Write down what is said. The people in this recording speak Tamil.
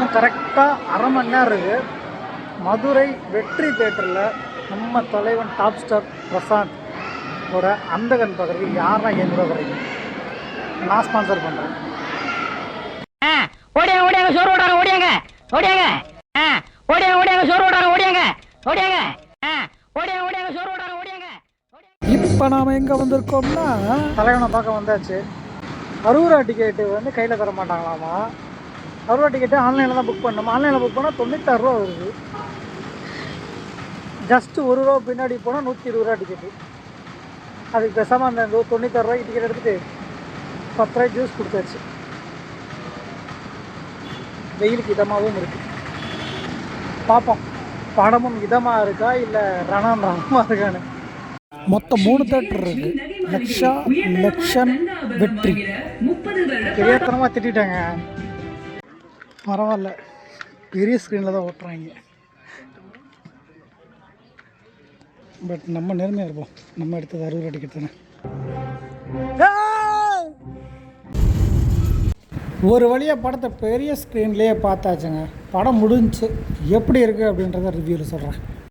இன்னும் கரெக்டாக அரை மணி நேரம் இருக்குது. மதுரை வெற்றி தேட்டரில் நம்ம தலைவன் டாப் ஸ்டார் பிரசாந்த் அந்தகன் பக்கத்துக்கு யாரெல்லாம் என் கூட வர்றீங்க, நான் ஸ்பான்சர் பண்ணுறேன். ஓடியாங்க ஓடியாங்க சோறு ஓடாங்க ஓடியாங்க ஓடியாங்க ஓடியாங்க ஓடியாங்க சோறு ஓடாங்க ஓடியாங்க ஓடியாங்க ஓடியாங்க ஓடியாங்க சோறு ஓடாங்க ஓடியாங்க. இப்போ நாம் எங்கே வந்திருக்கோம்னா தலைவனை பார்க்க வந்தாச்சு. அறுபது டிக்கெட்டு வந்து கையில் தர மாட்டாங்களாமா. 60 டிக்கெட்டு ஆன்லைனில் தான் புக் பண்ணணும். ஆன்லைனில் புக் பண்ணால் 96 ரூபா வருது. ஜஸ்ட்டு 1 ரூபா பின்னாடி போனால் 120 ரூபா டிக்கெட்டு. அதுக்கு பேசாமல் அந்த 96 ரூபாய்க்கு டிக்கெட் எடுத்துகிட்டு 10 ரூபாய்க்கு ஜூஸ் கொடுத்தாச்சு. வெயிலுக்கு இதமாகவும் இருக்குது. பார்ப்போம் படமும் இதமாக இருக்கா இல்லை ரணமாக இருக்கான்னு. மொத்தம் 3 தேட்டர் இருக்குது. லக்ஷா, லக்ஷன், வெற்றி. தெரியாதனமாக திட்டாங்க. பரவாயில்ல, பெரிய ஸ்க்ரீனில் தான் ஓட்டுறாங்க. பட் நம்ம நேர்மையாக இருப்போம். நம்ம எடுத்தது 60 ரூபா டிக்கெட் தானே. ஒரு வழியாக படத்தை பெரிய ஸ்க்ரீன்லேயே பார்த்தாச்சுங்க. படம் முடிஞ்சு எப்படி இருக்குது அப்படின்றத ரிவ்யூவில் சொல்கிறேன்.